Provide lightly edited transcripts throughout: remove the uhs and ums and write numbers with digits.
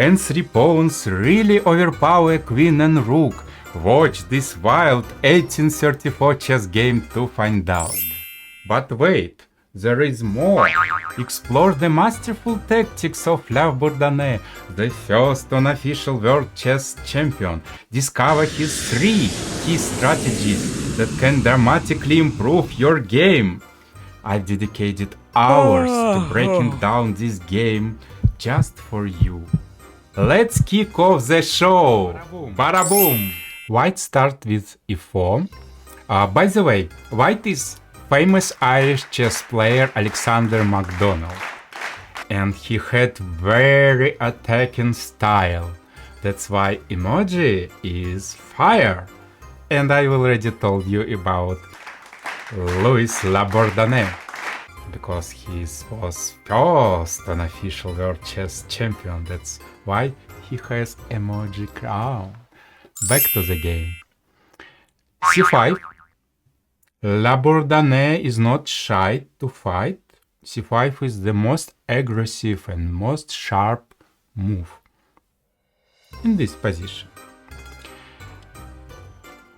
and 3 pawns really overpower queen and rook. Watch this wild 1834 chess game to find out. But wait, there is more. Explore the masterful tactics of La Bourdonnais, the first unofficial world chess champion. Discover his 3 key strategies that can dramatically improve your game. I've dedicated hours to breaking down this game just for you. Let's kick off the show! Bada boom! White start with e4. By the way, White is famous Irish chess player Alexander MacDonald, and he had very attacking style. That's why emoji is fire. And I already told you about Louis La Bourdonnais, because he was first unofficial world chess champion. That's why he has emoji crown. Back to the game. c5. La Bourdonnais is not shy to fight. c5 is the most aggressive and most sharp move in this position.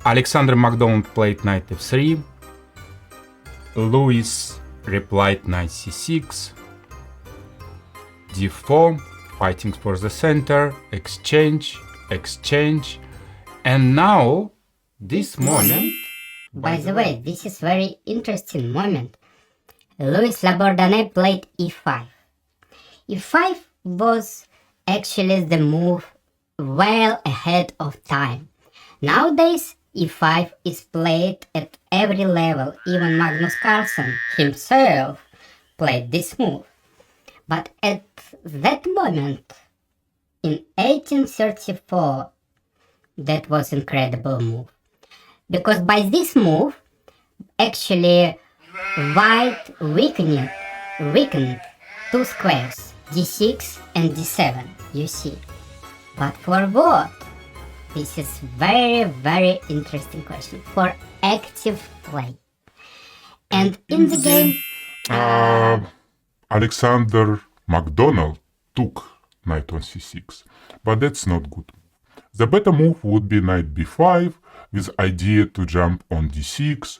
Alexander MacDonald played knight f3. Louis replied knight c6. d4, fighting for the center, exchange, exchange. And now, this moment... By the way, this is very interesting moment. Louis La Bourdonnais played e5. e5 was actually the move well ahead of time. Nowadays, e5 is played at every level. Even Magnus Carlsen himself played this move. But at that moment, in 1834, that was incredible move. Because by this move, actually, White weakened 2 squares, d6 and d7, you see. But for what? This is very interesting question. For active play. And in the game... Alexander MacDonald took knight on c6, but that's not good. The better move would be knight b5, with idea to jump on d6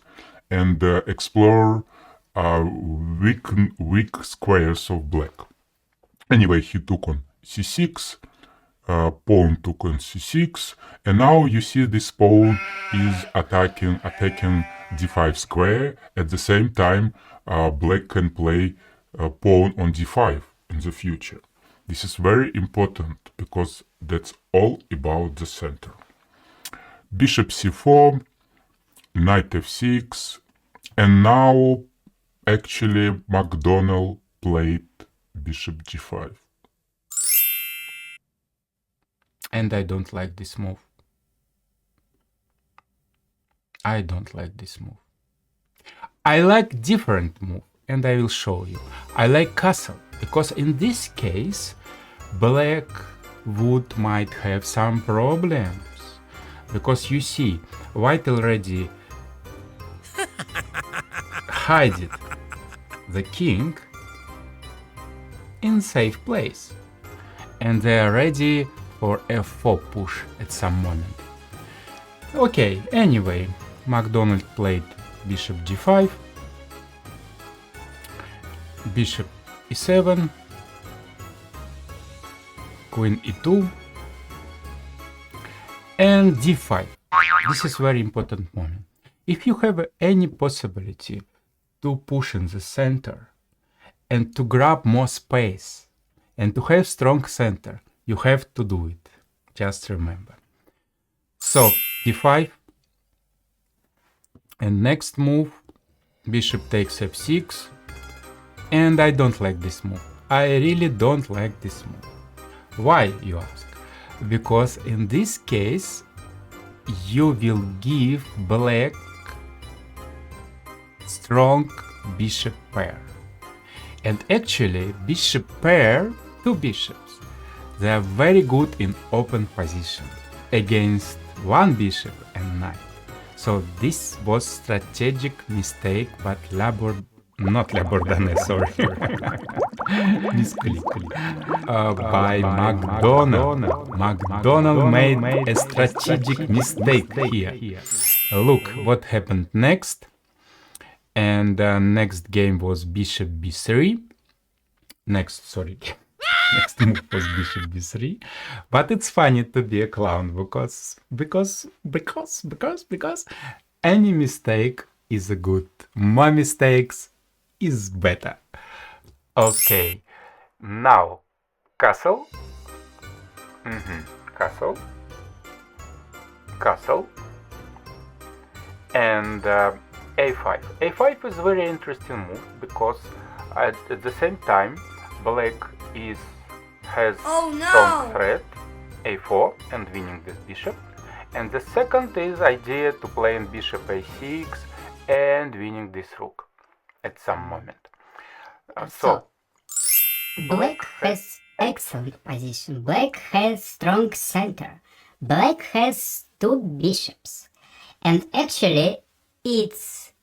and explore weak squares of black. Anyway, he took on c6, pawn took on c6, and now you see this pawn is attacking d5 square. At the same time, black can play pawn on d5 in the future. This is very important because that's all about the center. Bishop c4, knight f6, and now actually MacDonald played bishop g5. And I don't like this move. I don't like this move. I like different move, and I will show you. I like castle, because in this case, black would might have some problems. Because you see, white already hid the king in safe place. And they are ready for f4 push at some moment. Okay, anyway, MacDonald played bishop g5, bishop e7, queen e2, and d5. This is very important moment. If you have any possibility to push in the center and to grab more space and to have strong center, you have to do it. Just remember. So d5, and next move, bishop takes f6, and I don't like this move. I really don't like this move. Why, you ask? Because in this case, you will give black strong bishop pair. And actually, bishop pair, 2 bishops, they are very good in open position against 1 bishop and knight. So this was strategic mistake, but not La Bourdonnais, sorry. Miss Clickly. By McDonald. McDonald made a strategic mistake here. Look what happened next. And next game was Bishop B3. Next move was Bishop B3. But it's funny to be a clown because any mistake is a good. More mistakes is better. Okay, now castle. Castle. Castle. And a5. a5 is very interesting move because at the same time black has strong threat a4 and winning this bishop, and the second is idea to play in bishop a6 and winning this rook at some moment. So Black has excellent position. Black has strong center. Black has two bishops. And actually, it's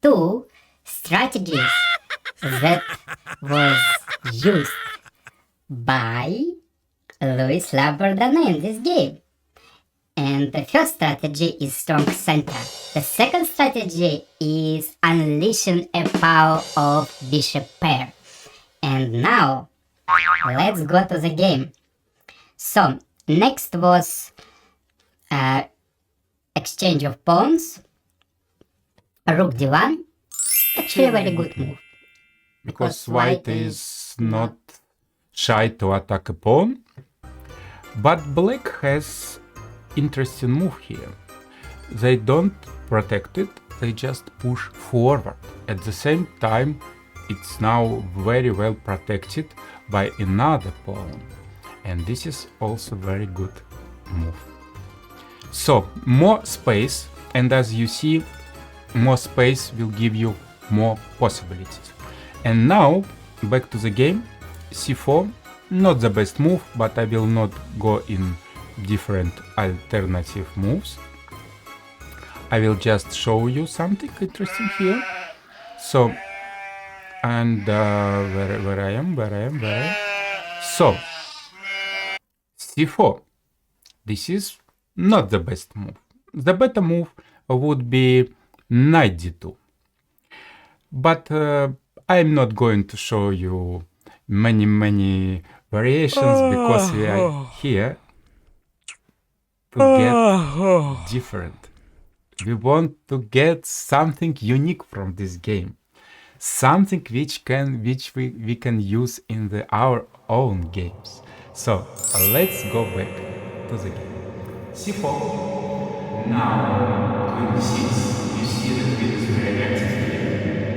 two strategies that was used by Louis Labordane in this game. And the first strategy is strong center. The second strategy is unleashing a power of bishop pair. And now, let's go to the game. So, next was exchange of pawns. Rook d1. Actually a very good move. because white is not shy to attack a pawn, but black has interesting move here. They don't protect it, they just push forward. At the same time, it's now very well protected by another pawn, and this is also very good move. So more space, and as you see, more space will give you more possibilities. And now back to the game. c4, not the best move, but I will not go in different alternative moves. I will just show you something interesting here. So, and where I am. So, c4. This is not the best move. The better move would be knight d2. But I'm not going to show you many variations because we are here to get different. We want to get something unique from this game, something which we can use in our own games. So let's go back to the game. c4. Now queen d6. You see that queen is very active here.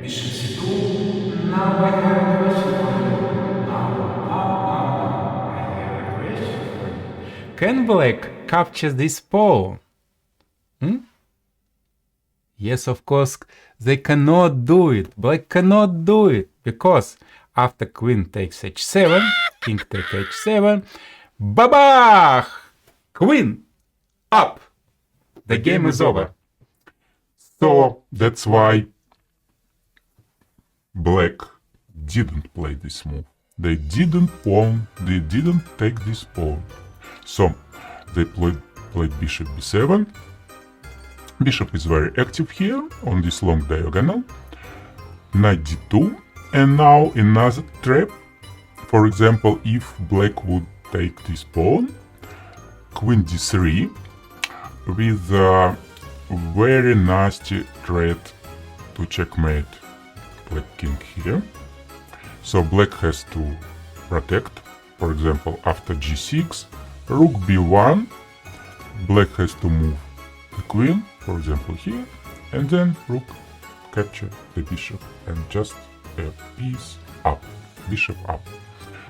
Bishop c2. Now I have a question for you. Now I have a question for you. Can black capture this pawn? Yes, of course, they cannot do it. Black cannot do it because after queen takes h7, king takes h7, babach! Queen up! The game is over. So that's why black didn't play this move. They didn't take this pawn. So they played bishop b7. Bishop is very active here on this long diagonal. Knight d2. And now another trap. For example, if black would take this pawn, queen d3 with a very nasty threat to checkmate black king here. So black has to protect. For example, after g6, rook b1, black has to move the queen, for example here, and then rook capture the bishop and just a piece up, bishop up.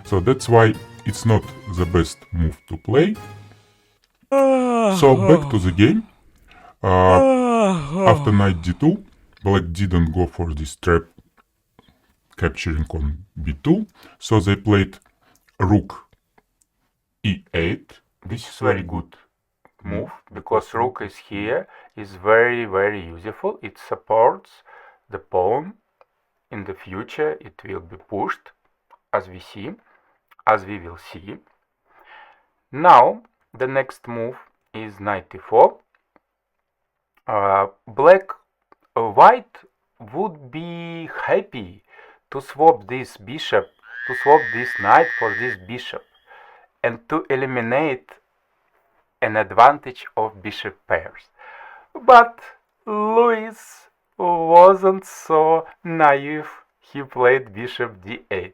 So that's why it's not the best move to play. So back to the game. After knight d2, black didn't go for this trap capturing on b2, so they played rook e8. This is very good move because rook is here, is very useful. It supports the pawn in the future it will be pushed, as we will see. Now the next move is knight e4. White would be happy to swap this bishop, to swap this knight for this bishop, and to eliminate an advantage of bishop pairs. But Louis wasn't so naive. He played bishop d8.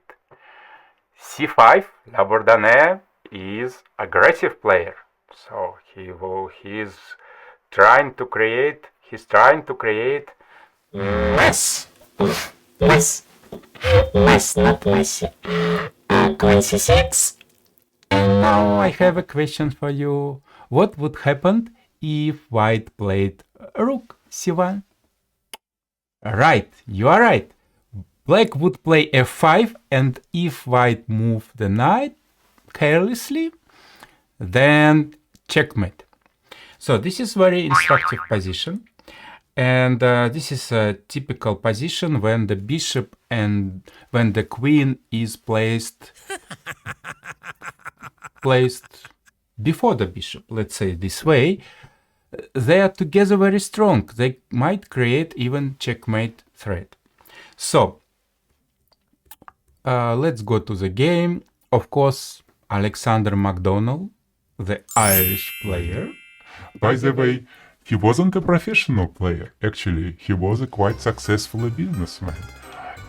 c5, Labourdonnais is aggressive player, so he's trying to create Less, not less. Queen c6. And now I have a question for you. What would happen if white played rook c1? Right, you are right. Black would play f5, and if white moved the knight carelessly, then checkmate. So this is very instructive position, and this is a typical position when the bishop and when the queen is placed before the bishop, let's say this way. They are together very strong. They might create even checkmate threat. So let's go to the game. Of course, Alexander McDonald, the Irish player. By the way, he wasn't a professional player. Actually, he was a quite successful businessman.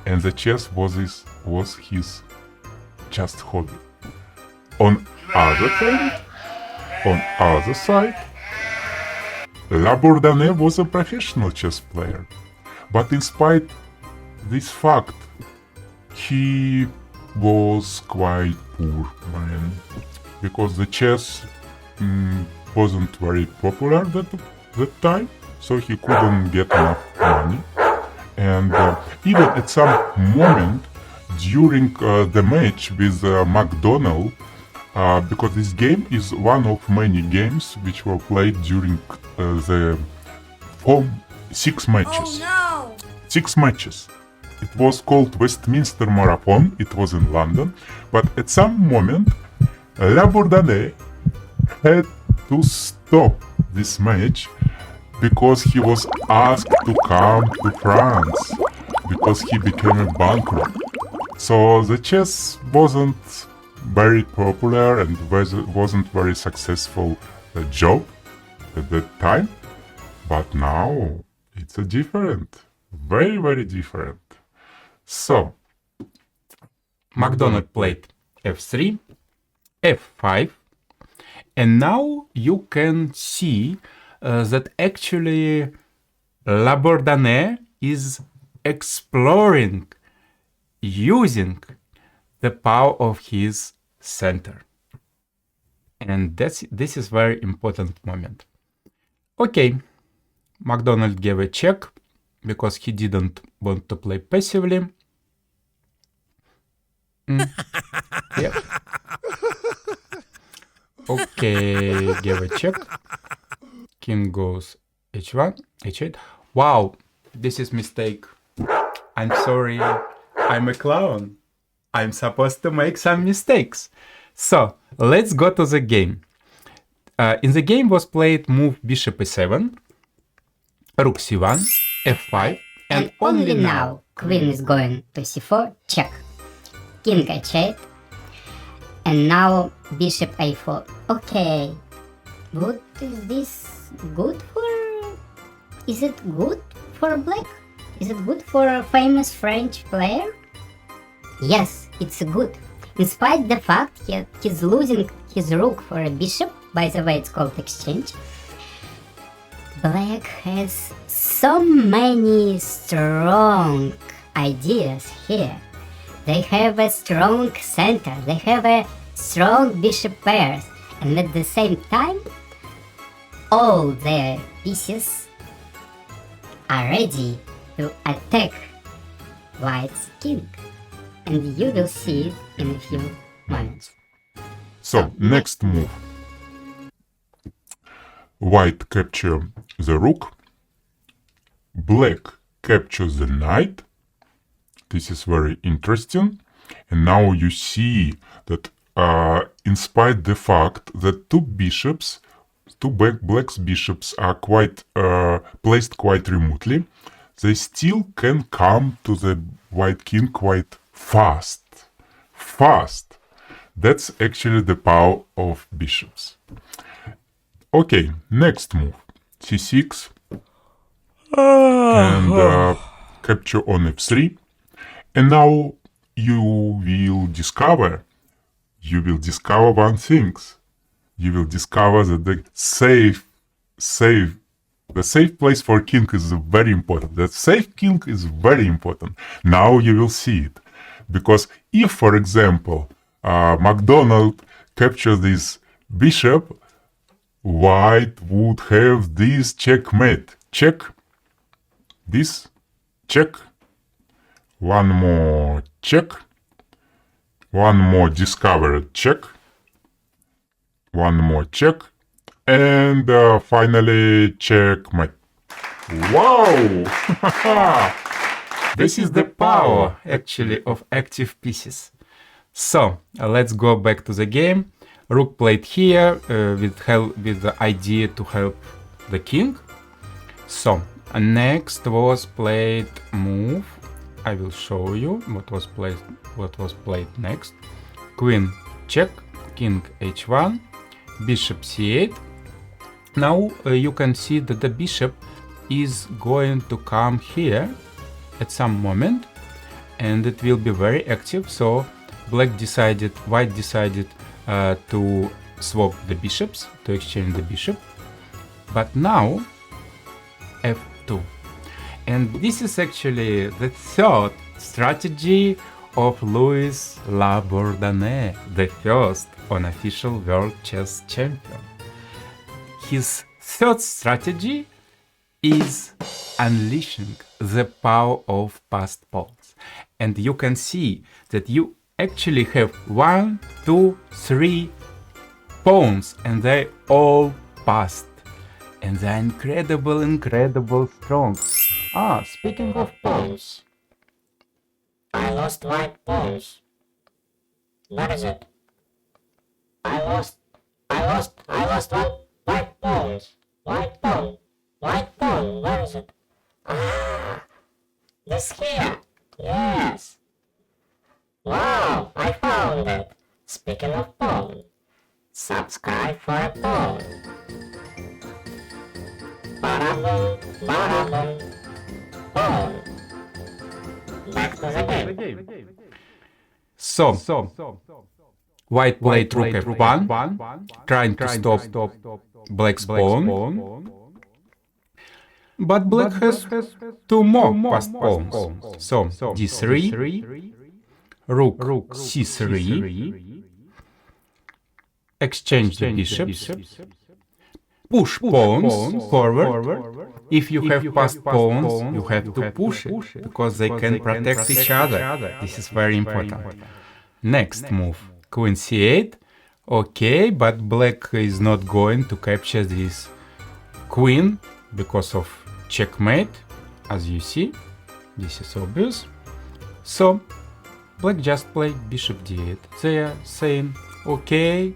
And the chess was his just hobby. On other side, Labourdonnais was a professional chess player. But in spite this fact, he was quite poor man, because the chess wasn't very popular that time, so he couldn't get enough money. And even at some moment during the match with McDonald, because this game is one of many games which were played during the 6 matches. Oh no! 6 matches. It was called Westminster Marathon. It was in London. But at some moment, Labourdonnais had to stop this match because he was asked to come to France because he became a bankrupt. So the chess wasn't very popular and wasn't very successful job at that time. But now it's a different, very, very different. So McDonald played f3, f5, and now you can see that actually Labourdonnais is exploring, using the power of his center. And this is very important moment. Okay, McDonald gave a check because he didn't want to play passively. Yeah. Okay, give a check. King goes h1, h8. Wow, this is mistake. I'm sorry, I'm a clown. I'm supposed to make some mistakes. So, let's go to the game. In the game was played move bishop e7, rook c1, f5, And only now queen is going to c4, check. King h8. And now bishop a4. Okay. What is this good for? Is it good for black? Is it good for a famous French player? Yes, it's good. In spite the fact he's losing his rook for a bishop, by the way it's called exchange, black has so many strong ideas here. They have a strong center, they have a strong bishop pairs, and at the same time, all their pieces are ready to attack white's king. And you will see it in a few moments. So, next move. White capture the rook. Black captures the knight. This is very interesting. And now you see that in spite the fact that two black's bishops are quite placed quite remotely, they still can come to the white king quite fast. Fast. That's actually the power of bishops. Okay, next move. c6 and capture on f3. And now you will discover one thing. You will discover that the safe place for king is very important. The safe king is very important. Now you will see it. Because if, for example, MacDonald captures this bishop, white would have this checkmate. Check. This. Check. One more check. One more discovered check. One more check. And finally checkmate. Wow! This is the power, actually, of active pieces. So, let's go back to the game. Rook played here with the idea to help the king. So, next was played move. I will show you what was played next. Queen check, king h1, bishop c8. Now you can see that the bishop is going to come here at some moment, and it will be very active. So white decided to swap the bishops, to exchange the bishop. But now f2. And this is actually the third strategy of Louis Labordane, the first unofficial world chess champion. His third strategy is unleashing the power of passed pawns. And you can see that you actually have 1, 2, 3 pawns, and they all passed. And they're incredible strong. Speaking of pawns, I lost white pawns. What is it? I lost one white pawns. White pawn, where is it? This here. Yes. Wow, I found it. Speaking of pawn, subscribe for a pawn. Bada-boom, pawn. Back to the game. So white played rook f1, trying to stop black's pawn. But black has two more passed pawns. So d3, rook c3, exchange the bishops, push pawns forward. If you have passed pawns, you have to push it, because they can protect each other. This is very important. Next move, queen c8. Okay, but black is not going to capture this queen because of checkmate, as you see. This is obvious. So black just played bishop d8. They are saying, okay,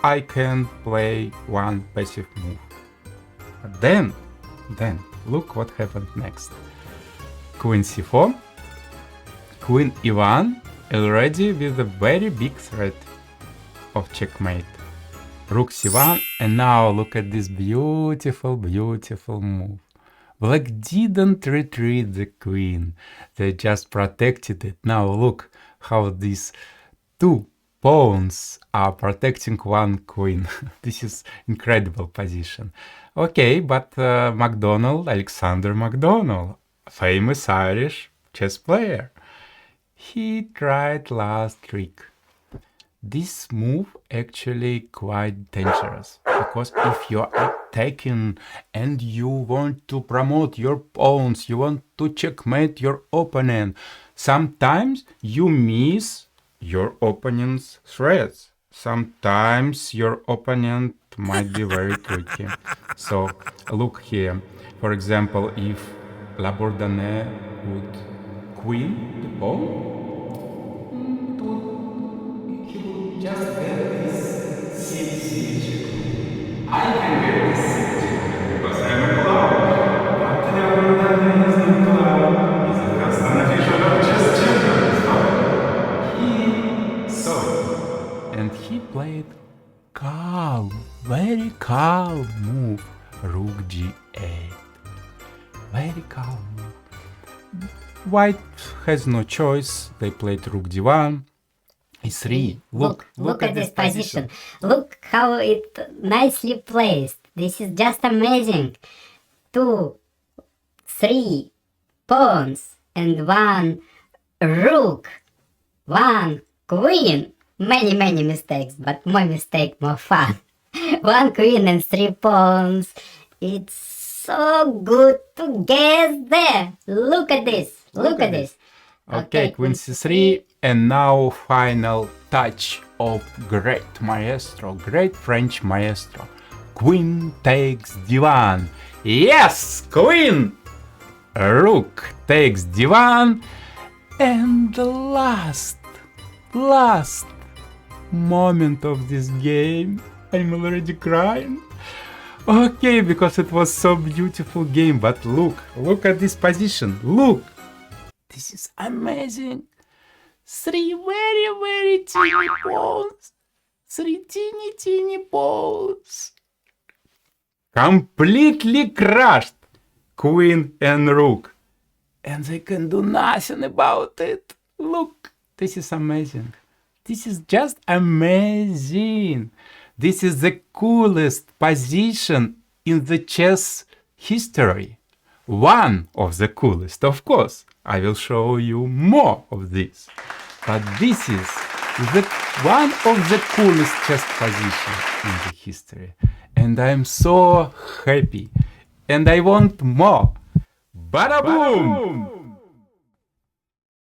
I can play one passive move. But then look what happened next. Queen c4, queen e1, already with a very big threat of checkmate. Rook c1, and now look at this beautiful move. Black didn't retreat the queen, they just protected it. Now look how these two pawns are protecting one queen. This is incredible position. Okay, but Alexander McDonald, famous Irish chess player, he tried last trick. This move actually quite dangerous, because if you're attacking and you want to promote your pawns, you want to checkmate your opponent, sometimes you miss your opponent's threats. Sometimes your opponent might be very tricky. So look here. For example, if Labordane would queen, the pawn. He would just get this c check. I can get this c check because I'm a clown. But Leonardo is not clown. He's a constant official of chess champions. He saw it. And he played calm, very calm move. Rook g8. Very calm move. White has no choice. They played rook d1. e3. Look at this position. Look how it nicely placed. This is just amazing. 2, 3 pawns and 1 rook, 1 queen. Many mistakes, but more mistake, more fun. 1 queen and 3 pawns. It's so good to guess there. Look at this. Look at this. Okay, queen c3, and now final touch of great maestro, great French maestro. Queen takes d1. Yes, queen! Rook takes d1, and the last moment of this game. I'm already crying. Okay, because it was so beautiful game, but look at this position. Look. This is amazing. 3 very teeny pawns. 3 teeny pawns. Completely crushed. Queen and rook. And they can do nothing about it. Look, this is amazing. This is just amazing. This is the coolest position in the chess history. One of the coolest, of course. I will show you more of this. But this is one of the coolest chess positions in the history. And I'm so happy. And I want more. Bada boom!